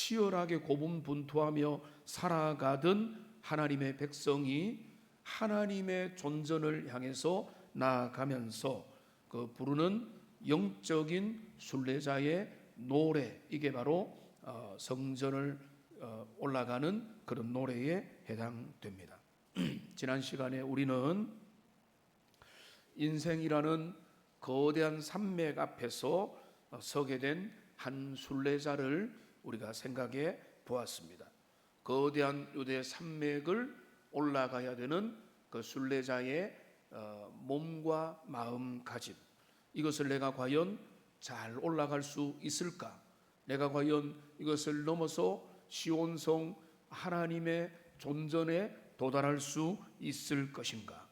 치열하게 고분분투하며 살아가던 하나님의 백성이 하나님의 존전을 향해서 나아가면서 그 부르는 영적인 순례자의 노래, 이게 바로 성전을 올라가는 그런 노래에 해당됩니다. 지난 시간에 우리는 인생이라는 거대한 산맥 앞에서 서게 된 한 순례자를 우리가 생각해 보았습니다. 거대한 유대 산맥을 올라가야 되는 그 순례자의 몸과 마음가짐, 이것을 내가 과연 잘 올라갈 수 있을까? 내가 과연 이것을 넘어서 시온성 하나님의 존전에 도달할 수 있을 것인가?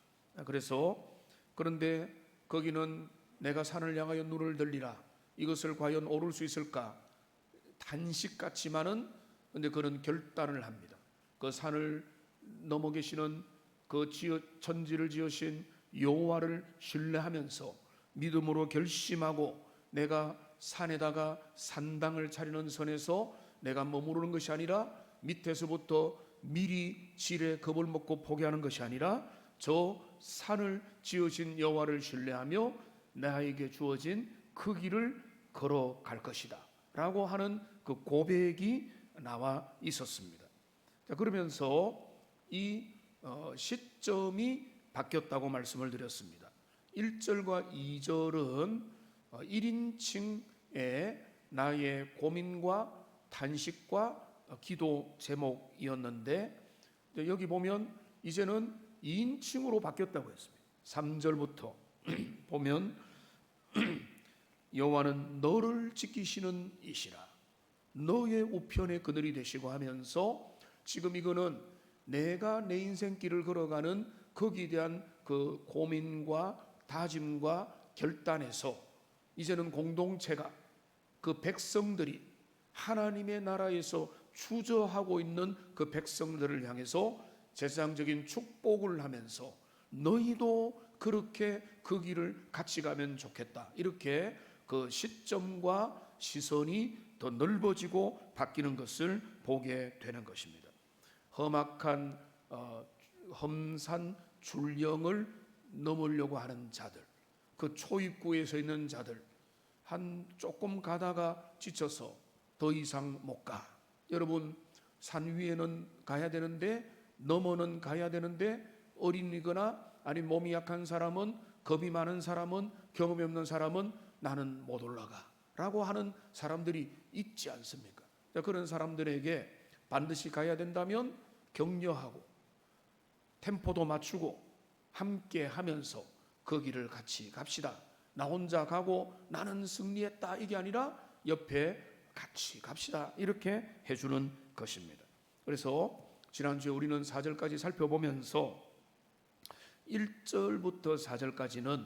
그런데 거기는 내가 산을 향하여 눈을 들리라, 이것을 과연 오를 수 있을까? 단식 같지만은 근데 그런 결단을 합니다. 그 산을 넘어 계시는 그 천지를 지으신 여호와를 신뢰하면서 믿음으로 결심하고 내가 산에다가 산당을 차리는 선에서 내가 머무르는 것이 아니라 밑에서부터 미리 질에 겁을 먹고 포기하는 것이 아니라 저 산을 지으신 여호와를 신뢰하며 나에게 주어진 그 길을 걸어갈 것이다 라고 하는 그 고백이 나와 있었습니다. 자, 그러면서 이 시점이 바뀌었다고 말씀을 드렸습니다. 1절과 2절은 1인칭의 나의 고민과 단식과 기도 제목이었는데, 여기 보면 이제는 2인칭으로 바뀌었다고 했습니다. 3절부터 보면 여호와는 너를 지키시는 이시라, 너의 우편의 그늘이 되시고 하면서 지금 이거는 내가 내 인생 길을 걸어가는 거기에 대한 그 고민과 다짐과 결단에서 이제는 공동체가, 그 백성들이 하나님의 나라에서 주저하고 있는 그 백성들을 향해서 제사장적인 축복을 하면서 너희도 그렇게 그 길을 같이 가면 좋겠다, 이렇게 그 시점과 시선이 더 넓어지고 바뀌는 것을 보게 되는 것입니다. 험악한 험산 줄령을 넘으려고 하는 자들, 그 초입구에 서 있는 자들, 한 조금 가다가 지쳐서 더 이상 못 가. 여러분, 산 위에는 가야 되는데, 넘어는 가야 되는데, 어린이거나 아니 몸이 약한 사람은, 겁이 많은 사람은, 경험이 없는 사람은 나는 못 올라가 라고 하는 사람들이 있지 않습니까? 그런 사람들에게 반드시 가야 된다면 격려하고 템포도 맞추고 함께 하면서 그 길을 같이 갑시다. 나 혼자 가고 나는 승리했다, 이게 아니라 옆에 같이 갑시다, 이렇게 해주는 것입니다. 그래서 지난주에 우리는 4절까지 살펴보면서 1절부터 4절까지는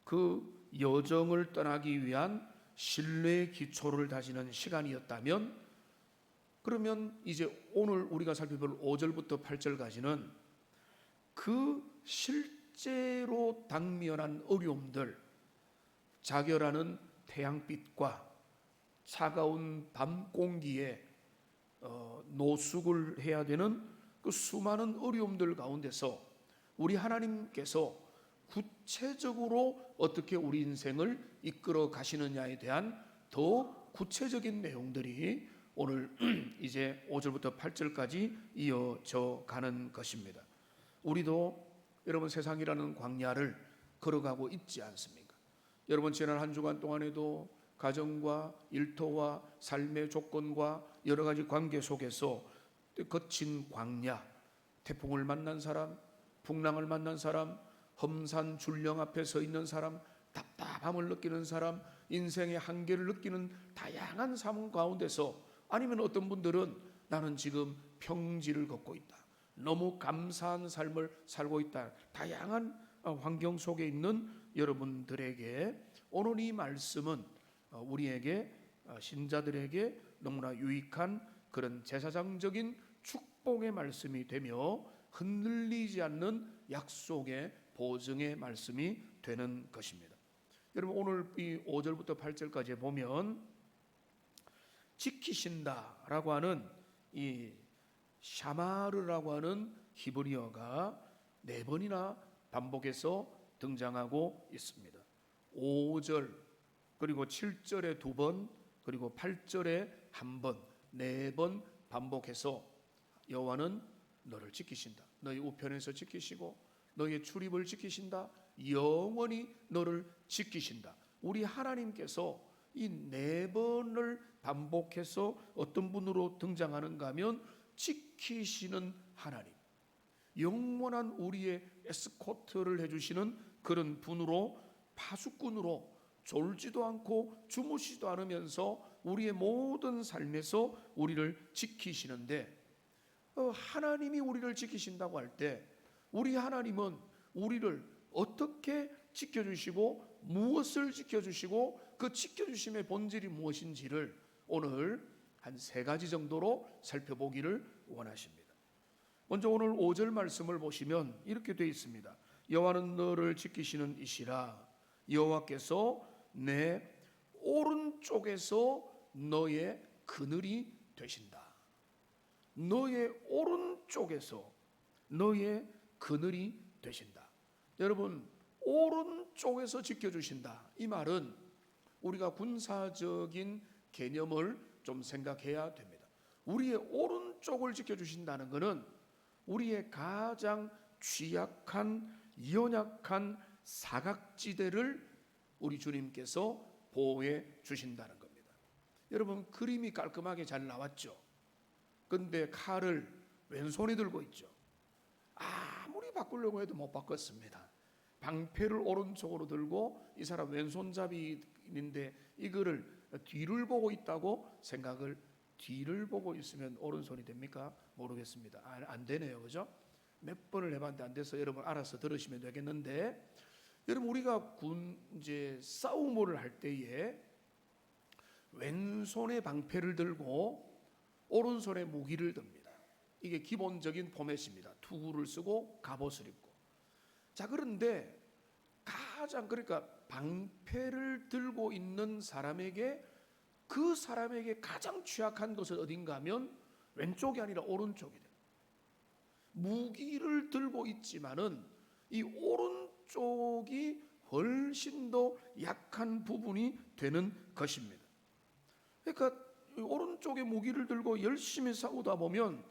그 여정을 떠나기 위한 신뢰의 기초를 다지는 시간이었다면, 그러면 이제 오늘 우리가 살펴볼 5절부터 8절까지는 그 실제로 당면한 어려움들, 자결하는 태양빛과 차가운 밤 공기에 노숙을 해야 되는 그 수많은 어려움들 가운데서 우리 하나님께서 구체적으로 어떻게 우리 인생을 이끌어 가시느냐에 대한 더 구체적인 내용들이 오늘 이제 5절부터 8절까지 이어져 가는 것입니다. 우리도 여러분 세상이라는 광야를 걸어가고 있지 않습니까? 여러분 지난 한 주간 동안에도 가정과 일터와 삶의 조건과 여러 가지 관계 속에서 거친 광야, 태풍을 만난 사람, 풍랑을 만난 사람, 험산 줄령 앞에 서 있는 사람, 답답함을 느끼는 사람, 인생의 한계를 느끼는 다양한 삶 가운데서, 아니면 어떤 분들은 나는 지금 평지를 걷고 있다, 너무 감사한 삶을 살고 있다, 다양한 환경 속에 있는 여러분들에게 오늘 이 말씀은 우리에게 신자들에게 너무나 유익한 그런 제사장적인 축복의 말씀이 되며 흔들리지 않는 약속의 보증의 말씀이 되는 것입니다. 여러분 오늘 이 5절부터 8절까지 보면 지키신다라고 하는 이 샤마르라고 하는 히브리어가 4번이나 반복해서 등장하고 있습니다. 5절 그리고 7절에 2번 그리고 8절에 1번 4번 반복해서 여호와는 너를 지키신다. 너희 우편에서 지키시고 너희의 출입을 지키신다. 영원히 너를 지키신다. 우리 하나님께서 이 4번을 반복해서 어떤 분으로 등장하는가 하면 지키시는 하나님, 영원한 우리의 에스코트를 해주시는 그런 분으로, 파수꾼으로 졸지도 않고 주무시지도 않으면서 우리의 모든 삶에서 우리를 지키시는데, 하나님이 우리를 지키신다고 할 때 우리 하나님은 우리를 어떻게 지켜주시고 무엇을 지켜주시고 그 지켜주심의 본질이 무엇인지를 오늘 한 3가지 정도로 살펴보기를 원하십니다. 먼저 오늘 5절 말씀을 보시면 이렇게 되어 있습니다. 여호와는 너를 지키시는 이시라. 여호와께서 내 오른쪽에서 너의 그늘이 되신다. 너의 오른쪽에서 너의 그늘이 되신다. 여러분, 오른쪽에서 지켜주신다. 이 말은 우리가 군사적인 개념을 좀 생각해야 됩니다. 우리의 오른쪽을 지켜주신다는 것은 우리의 가장 취약한, 연약한 사각지대를 우리 주님께서 보호해 주신다는 겁니다. 여러분, 그림이 깔끔하게 잘 나왔죠. 근데 칼을 왼손에 들고 있죠. 아무리 바꾸려고 해도 못 바꿨습니다. 방패를 오른쪽으로 들고 이 사람 왼손잡이인데 이거를 뒤를 보고 있다고 생각을, 뒤를 보고 있으면 오른손이 됩니까? 모르겠습니다. 안 되네요, 그죠? 몇 번을 해봤는데 안 돼서 여러분 알아서 들으시면 되겠는데, 여러분 우리가 이제 싸움을 할 때에 왼손에 방패를 들고 오른손에 무기를 듭니다. 이게 기본적인 포맷입니다. 투구를 쓰고 갑옷을 입고. 자, 그런데 그러니까 방패를 들고 있는 사람에게, 그 사람에게 가장 취약한 것은 어딘가 하면 왼쪽이 아니라 오른쪽이 돼요. 무기를 들고 있지만은 이 오른쪽이 훨씬 더 약한 부분이 되는 것입니다. 그러니까 오른쪽에 무기를 들고 열심히 싸우다 보면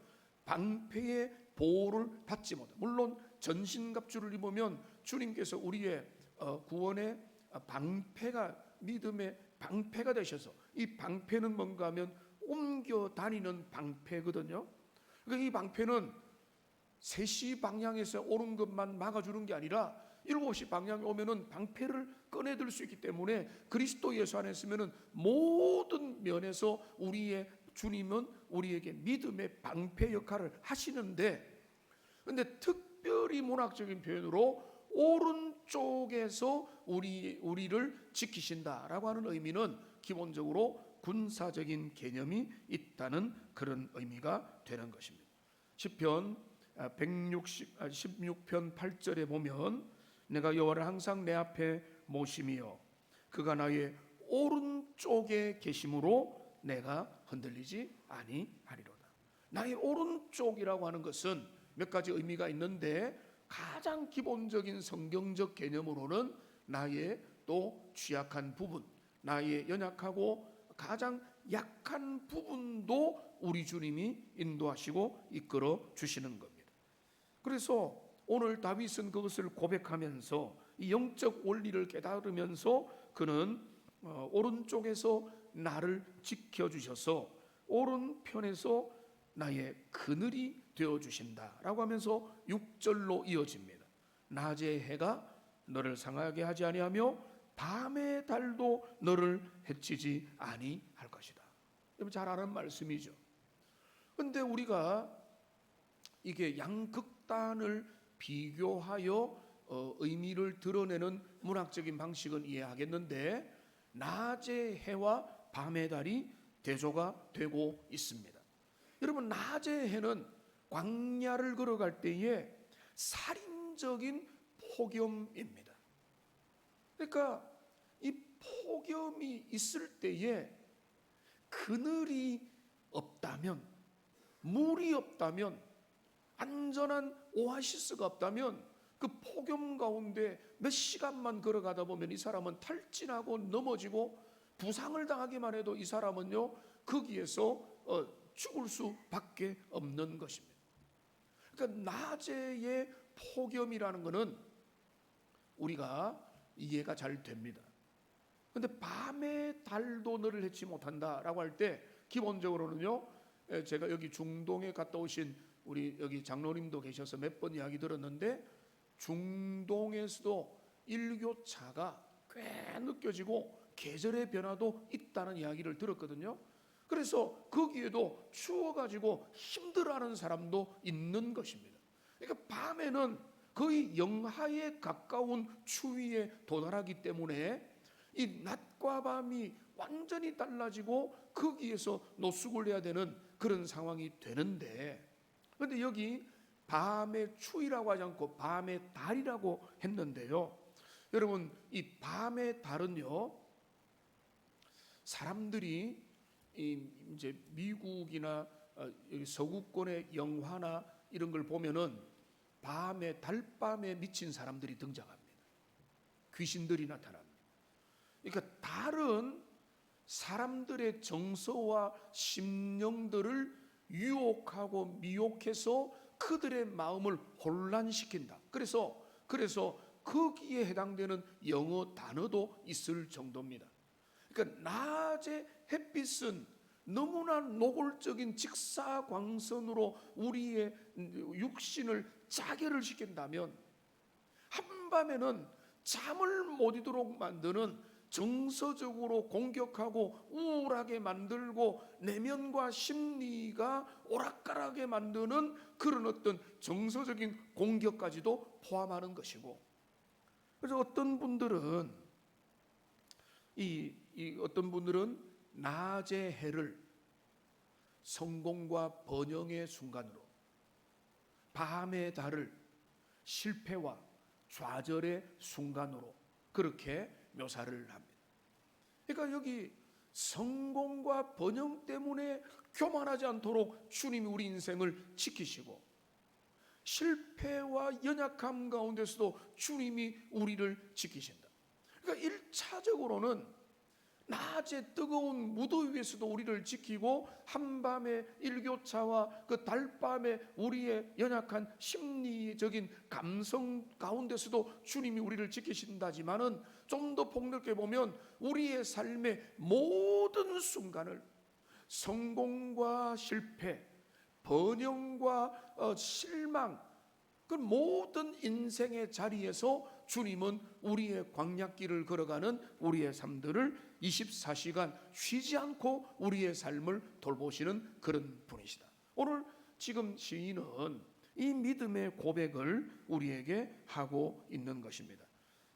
방패의 보호를 받지 못해요. 물론 전신갑주를 입으면 주님께서 우리의 구원의 방패가, 믿음의 방패가 되셔서, 이 방패는 뭔가 하면 옮겨 다니는 방패거든요. 그러니까 이 방패는 3시 방향에서 오는 것만 막아주는 게 아니라 7시 방향에 오면은 방패를 꺼내들 수 있기 때문에 그리스도 예수 안에 있으면은 모든 면에서 우리의 주님은 우리에게 믿음의 방패 역할을 하시는데, 근데 특별히 문학적인 표현으로 오른쪽에서 우리를 지키신다라고 하는 의미는 기본적으로 군사적인 개념이 있다는 그런 의미가 되는 것입니다. 시편 16편 8절에 보면 내가 여호와를 항상 내 앞에 모심이요 그가 나의 오른쪽에 계심으로 내가 흔들리지 아니하리로다. 나의 오른쪽이라고 하는 것은 몇 가지 의미가 있는데, 가장 기본적인 성경적 개념으로는 나의 또 취약한 부분, 나의 연약하고 가장 약한 부분도 우리 주님이 인도하시고 이끌어 주시는 겁니다. 그래서 오늘 다윗은 그것을 고백하면서 이 영적 원리를 깨달으면서 그는 오른쪽에서 나를 지켜주셔서 오른편에서 나의 그늘이 되어주신다라고 하면서 6절로 이어집니다. 낮의 해가 너를 상하게 하지 아니하며 밤의 달도 너를 해치지 아니할 것이다. 여러분 잘 아는 말씀이죠. 그런데 우리가 이게 양극단을 비교하여 의미를 드러내는 문학적인 방식은 이해하겠는데, 낮의 해와 밤의 달이 대조가 되고 있습니다. 여러분, 낮의 해는 광야를 걸어갈 때에 살인적인 폭염입니다. 그러니까 이 폭염이 있을 때에 그늘이 없다면, 물이 없다면, 안전한 오아시스가 없다면 그 폭염 가운데 몇 시간만 걸어가다 보면 이 사람은 탈진하고 넘어지고 부상을 당하기만 해도 이 사람은요 거기에서 죽을 수밖에 없는 것입니다. 그러니까 낮에의 폭염이라는 것은 우리가 이해가 잘 됩니다. 그런데 밤에 달도 너를 해치 못한다라고 할 때 기본적으로는요, 제가 여기 중동에 갔다 오신 우리 여기 장로님도 계셔서 몇 번 이야기 들었는데, 중동에서도 일교차가 꽤 느껴지고 계절의 변화도 있다는 이야기를 들었거든요. 그래서 거기에도 추워가지고 힘들어하는 사람도 있는 것입니다. 그러니까 밤에는 거의 영하에 가까운 추위에 도달하기 때문에 이 낮과 밤이 완전히 달라지고 거기에서 노숙을 해야 되는 그런 상황이 되는데, 그런데 여기 밤의 추위라고 하지 않고 밤의 달이라고 했는데요, 여러분 이 밤의 달은요, 사람들이 이제 미국이나 서구권의 영화나 이런 걸 보면은 밤에 달밤에 미친 사람들이 등장합니다. 귀신들이 나타납니다. 그러니까 달은 사람들의 정서와 심령들을 유혹하고 미혹해서 그들의 마음을 혼란시킨다. 그래서 거기에 해당되는 영어 단어도 있을 정도입니다. 그러니까 낮에 햇빛은 너무나 노골적인 직사광선으로 우리의 육신을 자결을 시킨다면, 한밤에는 잠을 못 이도록 만드는 정서적으로 공격하고 우울하게 만들고 내면과 심리가 오락가락하게 만드는 그런 어떤 정서적인 공격까지도 포함하는 것이고, 그래서 어떤 분들은 어떤 분들은 낮의 해를 성공과 번영의 순간으로, 밤의 달을 실패와 좌절의 순간으로 그렇게 묘사를 합니다. 그러니까 여기 성공과 번영 때문에 교만하지 않도록 주님이 우리 인생을 지키시고, 실패와 연약함 가운데서도 주님이 우리를 지키신다. 그러니까 1차적으로는 낮에 뜨거운 무더위에서도 우리를 지키고, 한밤의 일교차와 그 달밤에 우리의 연약한 심리적인 감성 가운데서도 주님이 우리를 지키신다지만은, 좀 더 폭넓게 보면 우리의 삶의 모든 순간을 성공과 실패, 번영과 실망, 그 모든 인생의 자리에서 주님은 우리의 광야길을 걸어가는 우리의 삶들을 24시간 쉬지 않고 우리의 삶을 돌보시는 그런 분이시다. 오늘 지금 시인은 이 믿음의 고백을 우리에게 하고 있는 것입니다.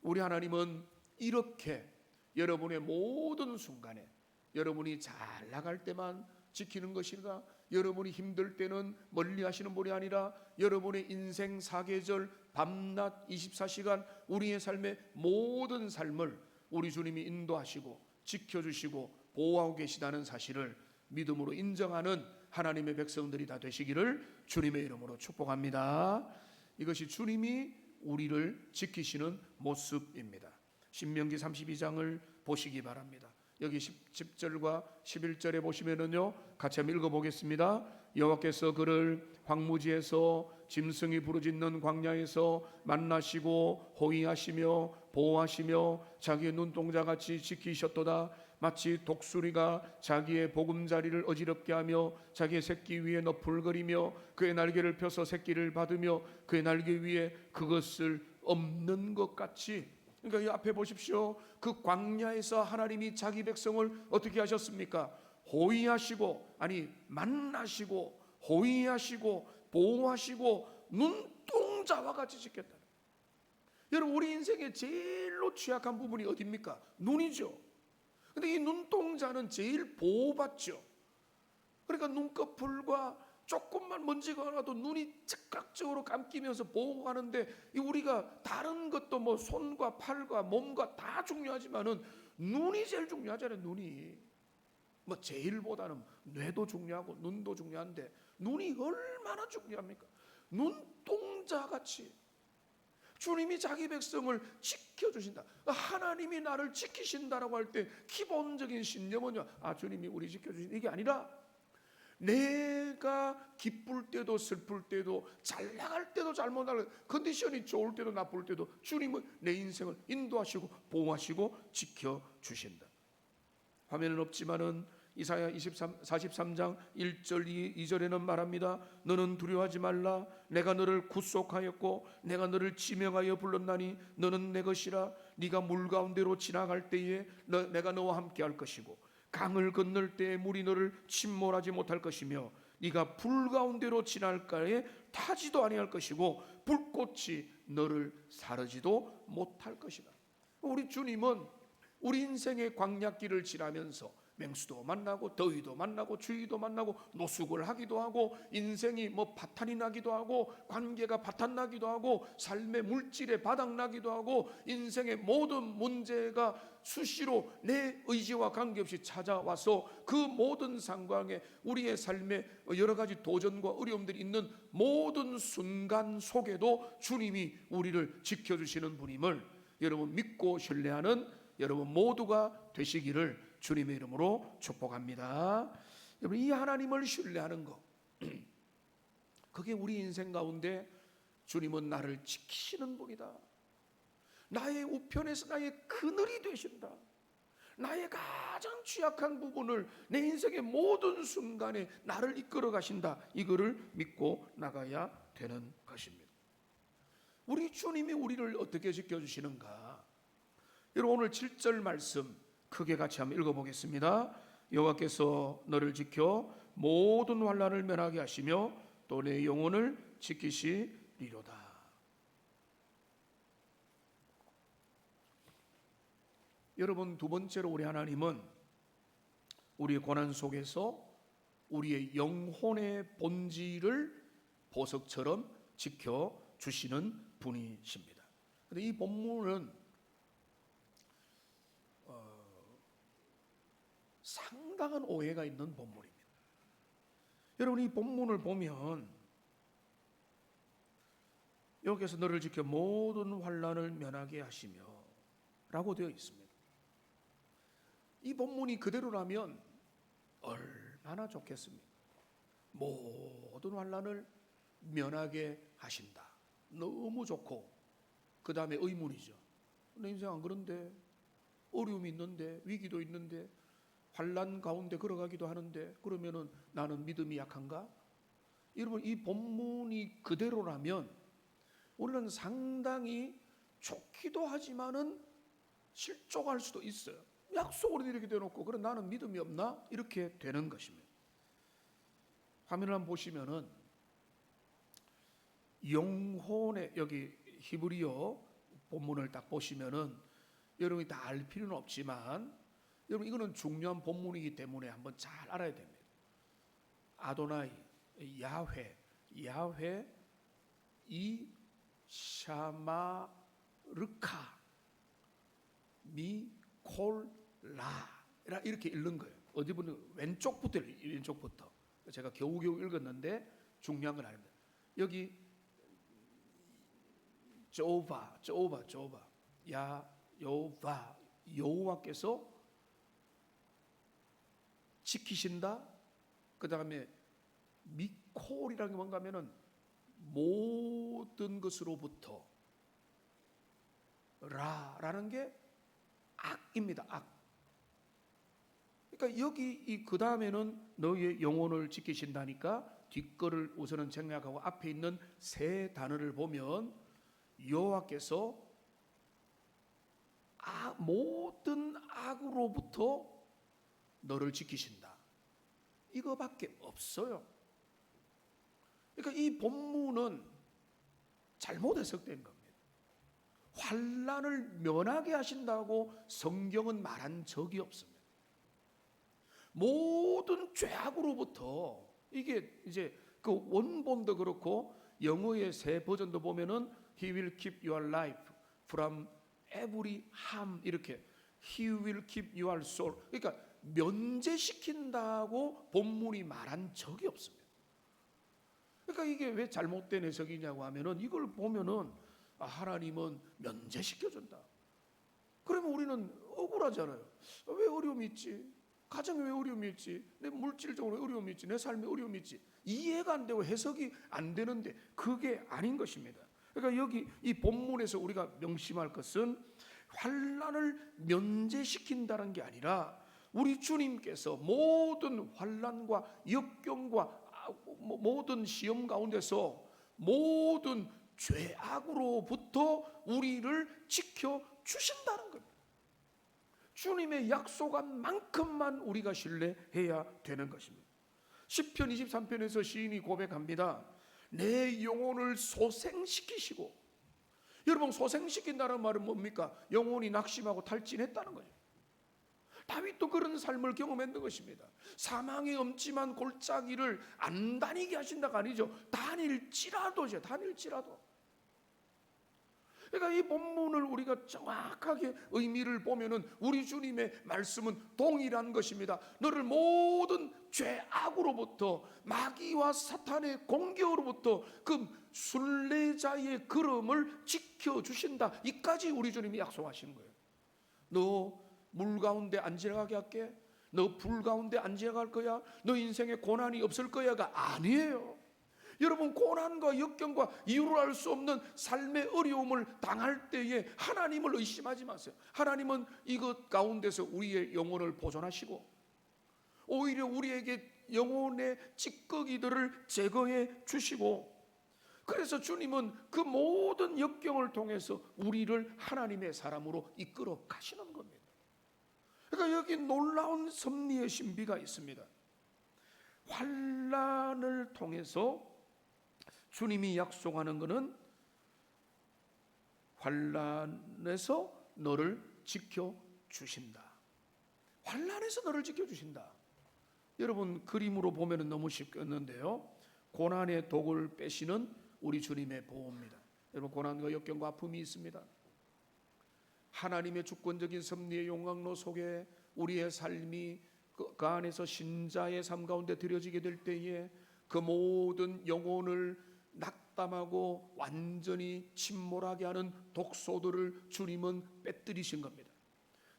우리 하나님은 이렇게 여러분의 모든 순간에, 여러분이 잘 나갈 때만 지키는 것인가, 여러분이 힘들 때는 멀리 하시는 분이 아니라 여러분의 인생 사계절 밤낮 24시간 우리의 삶의 모든 삶을 우리 주님이 인도하시고 지켜주시고 보호하고 계시다는 사실을 믿음으로 인정하는 하나님의 백성들이 다 되시기를 주님의 이름으로 축복합니다. 이것이 주님이 우리를 지키시는 모습입니다. 신명기 32장을 보시기 바랍니다. 여기 10절과 11절에 보시면은요, 같이 한번 읽어보겠습니다. 여호와께서 그를 황무지에서 짐승이 부르짖는 광야에서 만나시고 호위하시며 보호하시며 자기의 눈동자같이 지키셨도다. 마치 독수리가 자기의 보금자리를 어지럽게 하며 자기의 새끼 위에 너풀거리며 그의 날개를 펴서 새끼를 받으며 그의 날개 위에 그것을 엎는 것 같이. 그러니까 이 앞에 보십시오. 그 광야에서 하나님이 자기 백성을 어떻게 하셨습니까? 호위하시고, 아니 만나시고 호위하시고 보호하시고 눈동자와 같이 지켰다. 여러분, 우리 인생의 제일로 취약한 부분이 어디입니까? 눈이죠. 근데 이 눈동자는 제일 보호받죠. 그러니까 눈꺼풀과 조금만 먼지가 나도 눈이 즉각적으로 감기면서 보호하는데, 우리가 다른 것도 뭐 손과 팔과 몸과 다 중요하지만은 눈이 제일 중요하잖아요. 눈이. 뭐 제일보다는 뇌도 중요하고 눈도 중요한데 눈이 얼마나 중요합니까? 눈동자같이 주님이 자기 백성을 지켜주신다. 하나님이 나를 지키신다라고 할 때 기본적인 신념은요, 주님이 우리 지켜주신다 이게 아니라 내가 기쁠 때도 슬플 때도 잘 나갈 때도 잘못 나갈 때도 컨디션이 좋을 때도 나쁠 때도 주님은 내 인생을 인도하시고 보호하시고 지켜주신다. 화면은 없지만은 이사야 43장 1절 2절에는 말합니다. 너는 두려워하지 말라. 내가 너를 구속하였고 내가 너를 지명하여 불렀나니 너는 내 것이라. 네가 물 가운데로 지나갈 때에 내가 너와 함께 할 것이고 강을 건널 때에 물이 너를 침몰하지 못할 것이며 네가 불 가운데로 지날까에 타지도 아니할 것이고 불꽃이 너를 사르지도 못할 것이다. 우리 주님은 우리 인생의 광야길을 지나면서 맹수도 만나고 더위도 만나고 추위도 만나고 노숙을 하기도 하고 인생이 파탄이 나기도 하고 관계가 파탄나기도 하고 삶의 물질에 바닥나기도 하고 인생의 모든 문제가 수시로 내 의지와 관계없이 찾아와서 그 모든 상황에 우리의 삶에 여러 가지 도전과 어려움들이 있는 모든 순간 속에도 주님이 우리를 지켜주시는 분임을 여러분 믿고 신뢰하는 여러분 모두가 되시기를 주님의 이름으로 축복합니다. 여러분 이 하나님을 신뢰하는 것 그게 우리 인생 가운데 주님은 나를 지키시는 분이다. 나의 우편에서 나의 그늘이 되신다. 나의 가장 취약한 부분을 내 인생의 모든 순간에 나를 이끌어 가신다. 이거를 믿고 나가야 되는 것입니다. 우리 주님이 우리를 어떻게 지켜주시는가? 여러분 오늘 7절 말씀 크게 같이 한번 읽어보겠습니다. 여호와께서 너를 지켜 모든 환난을 면하게 하시며 또 내 영혼을 지키시리로다. 여러분 두 번째로 우리 하나님은 우리의 고난 속에서 우리의 영혼의 본질을 보석처럼 지켜주시는 분이십니다. 그런데 이 본문은 상당한 오해가 있는 본문입니다. 여러분 이 본문을 보면 여기서 너를 지켜 모든 환난을 면하게 하시며 라고 되어 있습니다. 이 본문이 그대로라면 얼마나 좋겠습니까? 모든 환난을 면하게 하신다. 너무 좋고 그 다음에 의문이죠. 내 인생 안 그런데 어려움이 있는데 위기도 있는데 환난 가운데 걸어가기도 하는데 그러면은 나는 믿음이 약한가? 여러분 이 본문이 그대로라면 우리는 상당히 좋기도 하지만은 실족할 수도 있어요. 약속으로 이렇게 되어놓고 그래 나는 믿음이 없나? 이렇게 되는 것입니다. 화면을 한번 보시면은 영혼의 여기 히브리어 본문을 딱 보시면은 여러분이 다 알 필요는 없지만 여러분 이거는 중요한 본문이기 때문에 한번 잘 알아야 됩니다. 아도나이, 야훼, 이 샤마르카, 미콜라 이렇게 읽는 거예요. 어디 보면 왼쪽부터 제가 겨우겨우 읽었는데 중요한 건 아닙니다. 여기 조바, 여호와, 여호와께서 지키신다. 그 다음에 미콜이라는 게 뭔가 하면은 모든 것으로부터 라라는 게 악입니다. 악. 그러니까 여기 이 그 다음에는 너의 영혼을 지키신다니까 뒷거를 우선은 생략하고 앞에 있는 세 단어를 보면 여호와께서 모든 악으로부터 너를 지키신다. 이거밖에 없어요. 그러니까 이 본문은 잘못 해석된 겁니다. 환난을 면하게 하신다고 성경은 말한 적이 없습니다. 모든 죄악으로부터 이게 이제 그 원본도 그렇고 영어의 새 버전도 보면은 He will keep your life from every harm 이렇게 He will keep your soul. 그러니까 면제시킨다고 본문이 말한 적이 없습니다. 그러니까 이게 왜 잘못된 해석이냐고 하면은, 이걸 보면은 하나님은 면제시켜준다. 그러면 우리는 억울하잖아요. 왜 어려움이 있지? 가정에 왜 어려움이 있지? 내 물질적으로 어려움이 있지? 내 삶에 어려움이 있지? 이해가 안 되고 해석이 안 되는데 그게 아닌 것입니다. 그러니까 여기 이 본문에서 우리가 명심할 것은 환난을 면제시킨다는 게 아니라, 우리 주님께서 모든 환난과 역경과 모든 시험 가운데서 모든 죄악으로부터 우리를 지켜주신다는 겁니다. 주님의 약속한 만큼만 우리가 신뢰해야 되는 것입니다. 시편 23편에서 시인이 고백합니다. 내 영혼을 소생시키시고. 여러분, 소생시킨다는 말은 뭡니까? 영혼이 낙심하고 탈진했다는 거죠. 다윗도 그런 삶을 경험했는 것입니다. 사망의 엄침한 골짜기를 안 다니게 하신다가 아니죠. 다닐지라도죠. 다닐지라도. 그러니까 이 본문을 우리가 정확하게 의미를 보면은 우리 주님의 말씀은 동일한 것입니다. 너를 모든 죄악으로부터, 마귀와 사탄의 공격으로부터, 그 순례자의 걸음을 지켜주신다. 이까지 우리 주님이 약속하신 거예요. 너 물 가운데 안 지나가게 할게, 너 불 가운데 안 지나갈 거야, 너 인생에 고난이 없을 거야가 아니에요. 여러분, 고난과 역경과 이유를 알 수 없는 삶의 어려움을 당할 때에 하나님을 의심하지 마세요. 하나님은 이것 가운데서 우리의 영혼을 보존하시고, 오히려 우리에게 영혼의 찌꺼기들을 제거해 주시고, 그래서 주님은 그 모든 역경을 통해서 우리를 하나님의 사람으로 이끌어 가시는 겁니다. 그러니까 여기 놀라운 섭리의 신비가 있습니다. 환난을 통해서 주님이 약속하는 것은 환난에서 너를 지켜주신다. 환난에서 너를 지켜주신다. 여러분, 그림으로 보면 너무 쉽겠는데요, 고난의 독을 빼시는 우리 주님의 보호입니다. 여러분, 고난과 역경과 아픔이 있습니다. 하나님의 주권적인 섭리의 용광로 속에 우리의 삶이 그 안에서 신자의 삶 가운데 들여지게 될 때에 그 모든 영혼을 낙담하고 완전히 침몰하게 하는 독소들을 주님은 빼뜨리신 겁니다.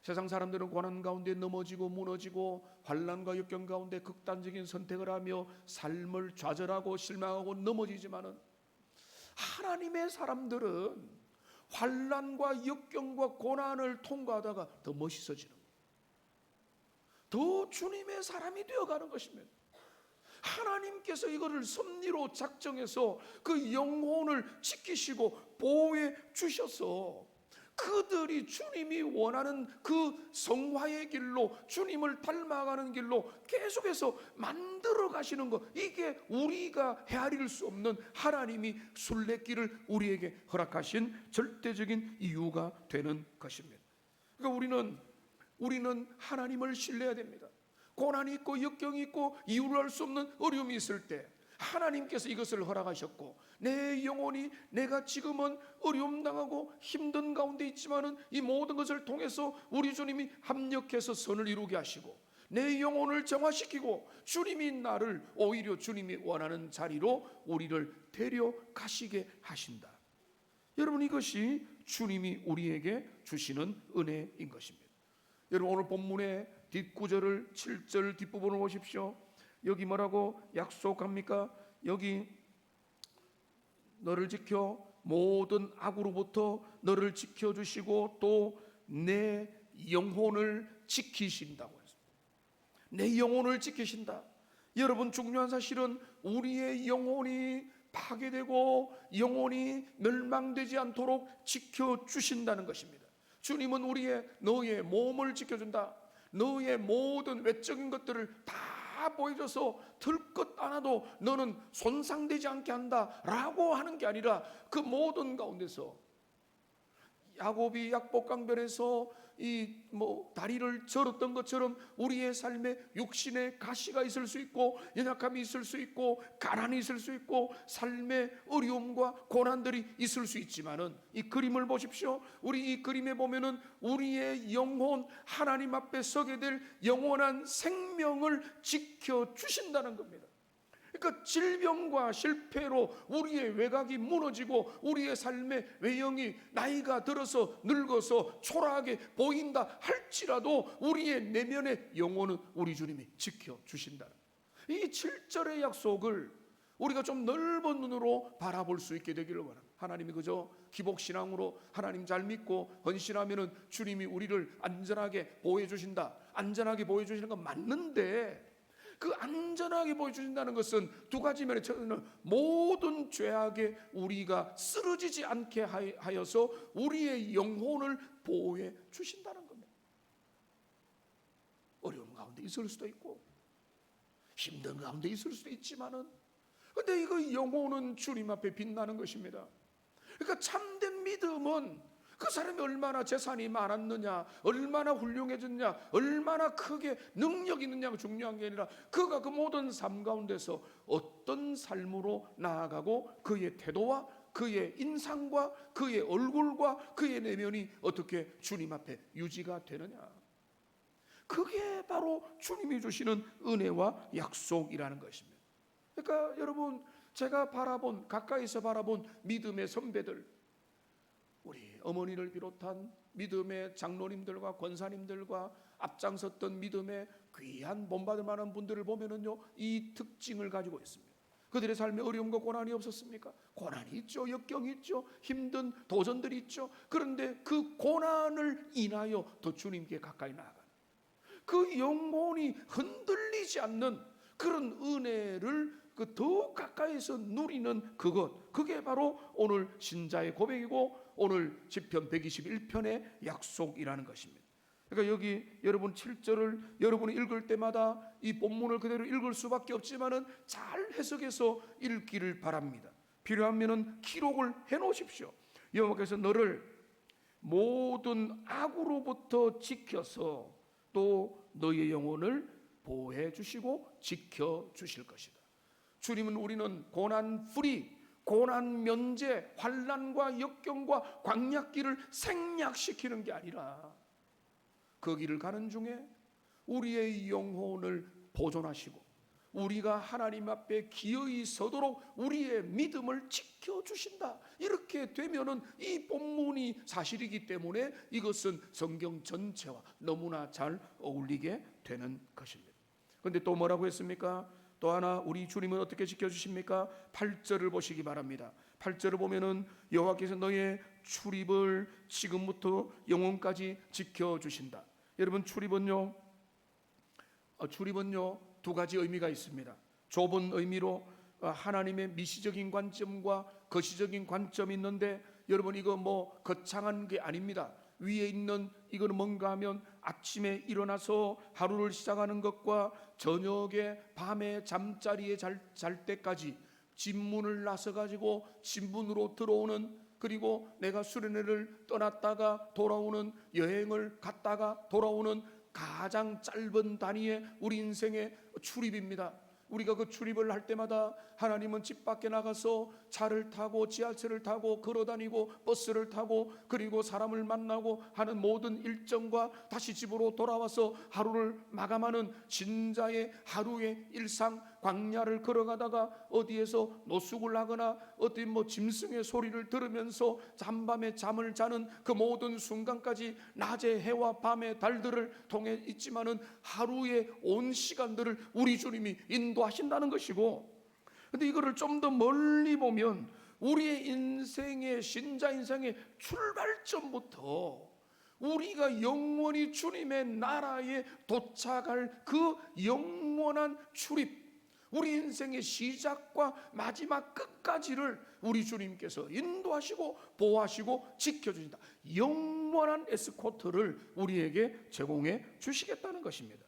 세상 사람들은 고난 가운데 넘어지고 무너지고 환난과 역경 가운데 극단적인 선택을 하며 삶을 좌절하고 실망하고 넘어지지만은, 하나님의 사람들은 환난과 역경과 고난을 통과하다가 더 멋있어지는 거예요. 더 주님의 사람이 되어가는 것입니다. 하나님께서 이거를 섭리로 작정해서 그 영혼을 지키시고 보호해 주셔서 그들이 주님이 원하는 그 성화의 길로, 주님을 닮아가는 길로 계속해서 만들어 가시는 것, 이게 우리가 헤아릴 수 없는 하나님이 순례길을 우리에게 허락하신 절대적인 이유가 되는 것입니다. 그러니까 우리는 하나님을 신뢰해야 됩니다. 고난이 있고 역경이 있고 이유를 알 수 없는 어려움이 있을 때 하나님께서 이것을 허락하셨고, 내 영혼이 내가 지금은 어려움 당하고 힘든 가운데 있지만은 이 모든 것을 통해서 우리 주님이 합력해서 선을 이루게 하시고, 내 영혼을 정화시키고 주님이 나를 오히려 주님이 원하는 자리로 우리를 데려가시게 하신다. 여러분, 이것이 주님이 우리에게 주시는 은혜인 것입니다. 여러분, 오늘 본문의 뒷구절을 7절 뒷부분을 보십시오. 여기 뭐라고 약속합니까? 여기 너를 지켜 모든 악으로부터 너를 지켜주시고 또 내 영혼을 지키신다고 했습니다. 내 영혼을 지키신다. 여러분, 중요한 사실은 우리의 영혼이 파괴되고 영혼이 멸망되지 않도록 지켜주신다는 것입니다. 주님은 너의 몸을 지켜준다. 너의 모든 외적인 것들을 다 보여줘서 들것 하나도 너는 손상되지 않게 한다라고 하는 게 아니라, 그 모든 가운데서 야곱이 약복강변에서 이 다리를 절었던 것처럼 우리의 삶에 육신의 가시가 있을 수 있고, 연약함이 있을 수 있고, 가난이 있을 수 있고, 삶의 어려움과 고난들이 있을 수 있지만은, 이 그림을 보십시오. 우리 이 그림에 보면은 우리의 영혼, 하나님 앞에 서게 될 영원한 생명을 지켜 주신다는 겁니다. 그러니까 질병과 실패로 우리의 외곽이 무너지고 우리의 삶의 외형이 나이가 들어서 늙어서 초라하게 보인다 할지라도 우리의 내면의 영혼은 우리 주님이 지켜주신다. 이 7절의 약속을 우리가 좀 넓은 눈으로 바라볼 수 있게 되기를 바랍니다. 하나님이 그저 기복신앙으로 하나님 잘 믿고 헌신하면은 주님이 우리를 안전하게 보호해 주신다, 안전하게 보호해 주시는 건 맞는데, 그 안전하게 보여주신다는 것은 두 가지 면에, 첫째는 모든 죄악에 우리가 쓰러지지 않게 하여서 우리의 영혼을 보호해 주신다는 겁니다. 어려움 가운데 있을 수도 있고 힘든 가운데 있을 수도 있지만은, 근데 이거 영혼은 주님 앞에 빛나는 것입니다. 그러니까 참된 믿음은 그 사람이 얼마나 재산이 많았느냐, 얼마나 훌륭해졌냐, 얼마나 크게 능력이 있느냐가 중요한 게 아니라 그가 그 모든 삶 가운데서 어떤 삶으로 나아가고 그의 태도와 그의 인상과 그의 얼굴과 그의 내면이 어떻게 주님 앞에 유지가 되느냐, 그게 바로 주님이 주시는 은혜와 약속이라는 것입니다. 그러니까 여러분, 제가 가까이서 바라본 믿음의 선배들, 우리 어머니를 비롯한 믿음의 장로님들과 권사님들과 앞장섰던 믿음의 귀한 본받을 만한 분들을 보면은요, 이 특징을 가지고 있습니다. 그들의 삶에 어려움과 고난이 없었습니까? 고난이 있죠. 역경이 있죠. 힘든 도전들이 있죠. 그런데 그 고난을 인하여 더 주님께 가까이 나아가는, 그 영혼이 흔들리지 않는 그런 은혜를 더욱 가까이서 누리는 그것, 그게 바로 오늘 신자의 고백이고 오늘 시편 121편의 약속이라는 것입니다. 그러니까 여기 여러분 7절을 여러분이 읽을 때마다 이 본문을 그대로 읽을 수밖에 없지만은 잘 해석해서 읽기를 바랍니다. 필요하면은 기록을 해놓으십시오. 여호와께서 너를 모든 악으로부터 지켜서 또 너의 영혼을 보호해 주시고 지켜 주실 것이다. 주님은 우리는 고난 프리, 고난 면제, 환난과 역경과 광야길을 생략시키는 게 아니라 그 길을 가는 중에 우리의 영혼을 보존하시고 우리가 하나님 앞에 기어이 서도록 우리의 믿음을 지켜주신다. 이렇게 되면은 이 본문이 사실이기 때문에 이것은 성경 전체와 너무나 잘 어울리게 되는 것입니다. 그런데 또 뭐라고 했습니까? 또 하나 우리 주님은 어떻게 지켜주십니까? 8절을 보시기 바랍니다. 8절을 보면은 여호와께서 너의 출입을 지금부터 영원까지 지켜주신다. 여러분, 출입은요 두 가지 의미가 있습니다. 좁은 의미로 하나님의 미시적인 관점과 거시적인 관점이 있는데, 여러분 이거 거창한 게 아닙니다. 위에 있는 이거는 뭔가 하면 아침에 일어나서 하루를 시작하는 것과 저녁에 밤에 잠자리에 잘 때까지 집문을 나서 가지고 집문으로 들어오는, 그리고 내가 수련회를 떠났다가 돌아오는, 여행을 갔다가 돌아오는 가장 짧은 단위의 우리 인생의 출입입니다. 우리가 그 출입을 할 때마다 하나님은 집 밖에 나가서 차를 타고 지하철을 타고 걸어다니고 버스를 타고 그리고 사람을 만나고 하는 모든 일정과 다시 집으로 돌아와서 하루를 마감하는 진자의 하루의 일상, 광야를 걸어가다가 어디에서 노숙을 하거나 어디 짐승의 소리를 들으면서 잠밤에 잠을 자는 그 모든 순간까지 낮의 해와 밤의 달들을 통해 있지만은 하루의 온 시간들을 우리 주님이 인도하신다는 것이고, 근데 이거를 좀 더 멀리 보면 우리의 인생의 신자 인생의 출발점부터 우리가 영원히 주님의 나라에 도착할 그 영원한 출입, 우리 인생의 시작과 마지막 끝까지를 우리 주님께서 인도하시고 보호하시고 지켜주신다. 영원한 에스코트를 우리에게 제공해 주시겠다는 것입니다.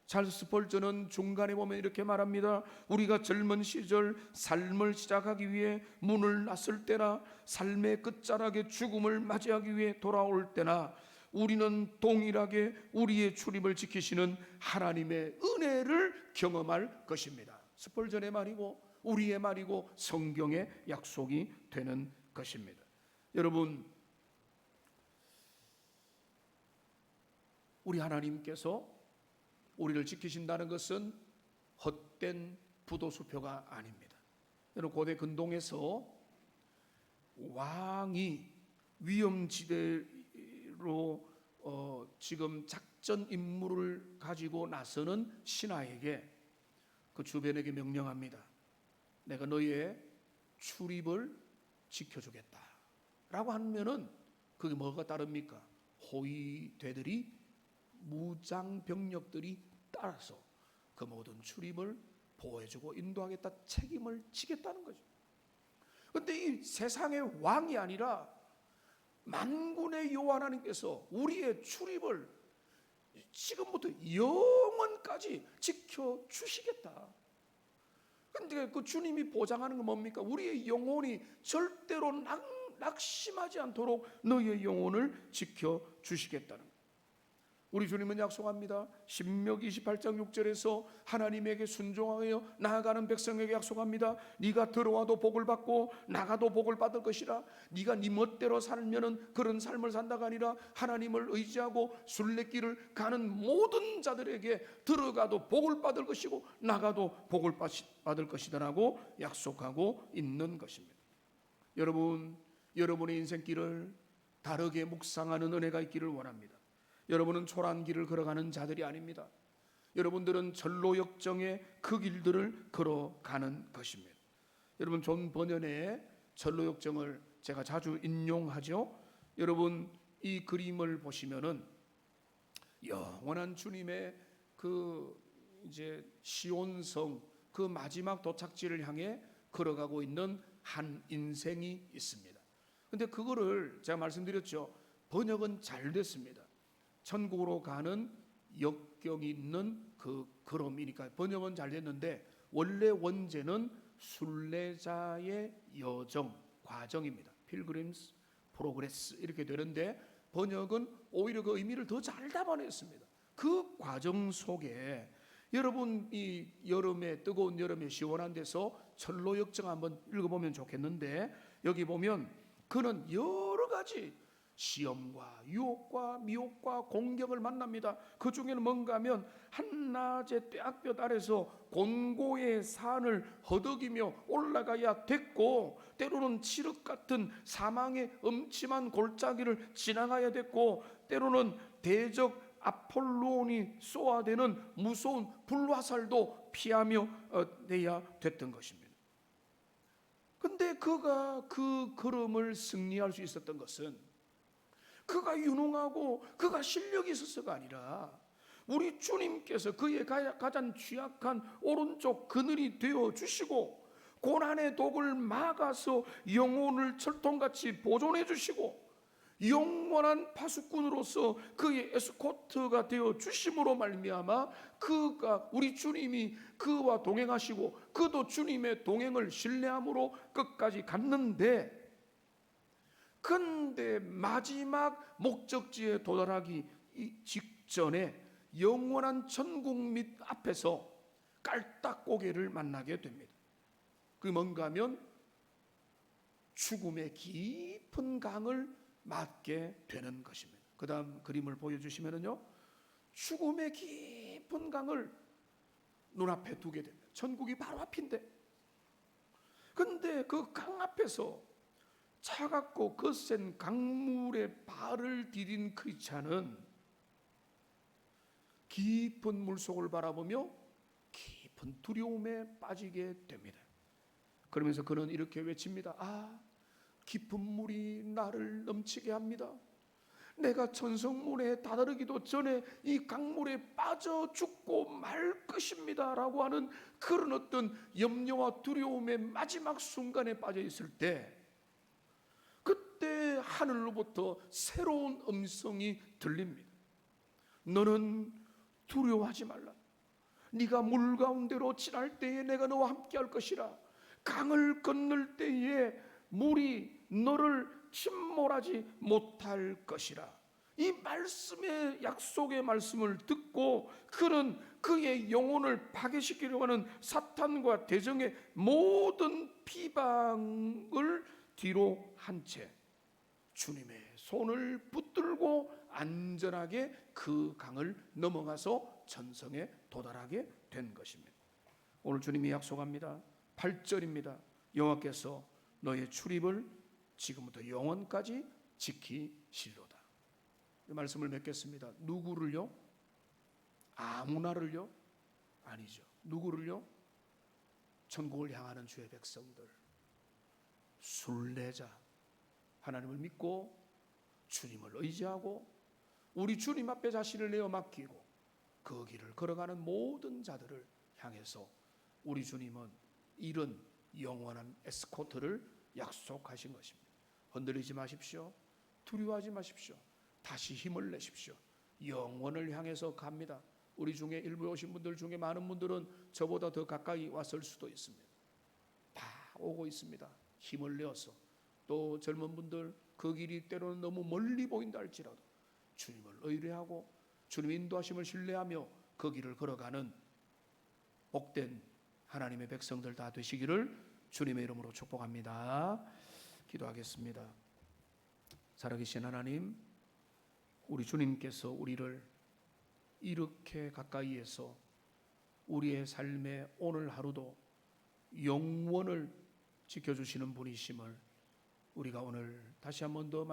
찰스 스펄전은 중간에 보면 이렇게 말합니다. 우리가 젊은 시절 삶을 시작하기 위해 문을 놨을 때나 삶의 끝자락에 죽음을 맞이하기 위해 돌아올 때나 우리는 동일하게 우리의 출입을 지키시는 하나님의 은혜를 경험할 것입니다. 스펄전의 말이고 우리의 말이고 성경의 약속이 되는 것입니다. 여러분, 우리 하나님께서 우리를 지키신다는 것은 헛된 부도수표가 아닙니다. 여러분, 고대 근동에서 왕이 위험지대로 지금 작전 임무를 가지고 나서는 신하에게, 그 주변에게 명령합니다. 내가 너의 출입을 지켜주겠다 라고 하면은 그게 뭐가 따릅니까? 호위대들이, 무장 병력들이 따라서 그 모든 출입을 보호해주고 인도하겠다, 책임을 지겠다는 거죠. 그런데 이 세상의 왕이 아니라 만군의 여호와 하나님께서 우리의 출입을 지금부터 영원까지 지켜주시겠다. 그런데 그 주님이 보장하는 건 뭡니까? 우리의 영혼이 절대로 낙심하지 않도록 너희의 영혼을 지켜주시겠다는 거예요. 우리 주님은 약속합니다. 신명기 28장 6절에서 하나님에게 순종하여 나아가는 백성에게 약속합니다. 네가 들어와도 복을 받고 나가도 복을 받을 것이라. 네가 네 멋대로 살면은 그런 삶을 산다가 아니라 하나님을 의지하고 순례길을 가는 모든 자들에게 들어가도 복을 받을 것이고 나가도 복을 받을 것이다라고 약속하고 있는 것입니다. 여러분, 여러분의 인생길을 다르게 묵상하는 은혜가 있기를 원합니다. 여러분은 초라한 길을 걸어가는 자들이 아닙니다. 여러분들은 전로 역정의 그 길들을 걸어가는 것입니다. 여러분, 존 버년의 전로 역정을 제가 자주 인용하죠. 여러분, 이 그림을 보시면은 영원한 주님의 그 이제 시온성, 그 마지막 도착지를 향해 걸어가고 있는 한 인생이 있습니다. 근데 그거를 제가 말씀드렸죠. 번역은 잘 됐습니다. 천국으로 가는 역경이 있는 그 걸음이니까 번역은 잘 됐는데, 원래 원제는 순례자의 여정, 과정입니다. 필그림스 프로그레스 이렇게 되는데, 번역은 오히려 그 의미를 더 잘 담아냈습니다. 그 과정 속에 여러분, 이 여름에, 뜨거운 여름에 시원한 데서 철로 역정 한번 읽어보면 좋겠는데, 여기 보면 그는 여러 가지 시험과 유혹과 미혹과 공격을 만납니다. 그 중에는 뭔가 하면 한낮의 떼약볕 아래서 곤고의 산을 허덕이며 올라가야 됐고, 때로는 칠흑 같은 사망의 음침한 골짜기를 지나가야 됐고, 때로는 대적 아폴론이 쏘아대는 무서운 불화살도 피하며 내야 됐던 것입니다. 근데 그가 그 걸음을 승리할 수 있었던 것은 그가 유능하고 그가 실력이 있어서가 아니라 우리 주님께서 그의 가장 취약한 오른쪽 그늘이 되어 주시고, 고난의 독을 막아서 영혼을 철통같이 보존해 주시고, 영원한 파수꾼으로서 그의 에스코트가 되어 주심으로 말미암아 그가, 우리 주님이 그와 동행하시고 그도 주님의 동행을 신뢰함으로 끝까지 갔는데, 근데 마지막 목적지에 도달하기 직전에 영원한 천국 밑 앞에서 깔딱고개를 만나게 됩니다. 그게 뭔가 하면 죽음의 깊은 강을 맞게 되는 것입니다. 그 다음 그림을 보여주시면요, 죽음의 깊은 강을 눈앞에 두게 됩니다. 천국이 바로 앞인데, 근데 그 강 앞에서 차갑고 거센 강물에 발을 디딘 크리스찬은 깊은 물속을 바라보며 깊은 두려움에 빠지게 됩니다. 그러면서 그는 이렇게 외칩니다. 아, 깊은 물이 나를 넘치게 합니다. 내가 천성문에 다다르기도 전에 이 강물에 빠져 죽고 말 것입니다 라고 하는 그런 어떤 염려와 두려움의 마지막 순간에 빠져 있을 때, 그때 하늘로부터 새로운 음성이 들립니다. 너는 두려워하지 말라. 네가 물 가운데로 지날 때에 내가 너와 함께 할 것이라. 강을 건널 때에 물이 너를 침몰하지 못할 것이라. 이 말씀의 약속의 말씀을 듣고 그는 그의 영혼을 파괴시키려고 하는 사탄과 대적의 모든 비방을 뒤로 한 채 주님의 손을 붙들고 안전하게 그 강을 넘어가서 전성에 도달하게 된 것입니다. 오늘 주님이 약속합니다. 8절입니다. 여호와께서 너의 출입을 지금부터 영원까지 지키시리로다. 이 말씀을 맺겠습니다. 누구를요? 아무나를요? 아니죠. 누구를요? 천국을 향하는 주의 백성들, 순례자, 하나님을 믿고 주님을 의지하고 우리 주님 앞에 자신을 내어 맡기고 그 길을 걸어가는 모든 자들을 향해서 우리 주님은 이런 영원한 에스코트를 약속하신 것입니다. 흔들리지 마십시오. 두려워하지 마십시오. 다시 힘을 내십시오. 영원을 향해서 갑니다. 우리 중에 일부에 오신 분들 중에 많은 분들은 저보다 더 가까이 왔을 수도 있습니다. 다 오고 있습니다. 힘을 내어서. 또 젊은 분들 그 길이 때로는 너무 멀리 보인다 할지라도 주님을 의뢰하고 주님의 인도하심을 신뢰하며 그 길을 걸어가는 복된 하나님의 백성들 다 되시기를 주님의 이름으로 축복합니다. 기도하겠습니다. 살아계신 하나님, 우리 주님께서 우리를 이렇게 가까이에서 우리의 삶의 오늘 하루도 영원을 지켜주시는 분이심을 우리가 오늘 다시 한 번 더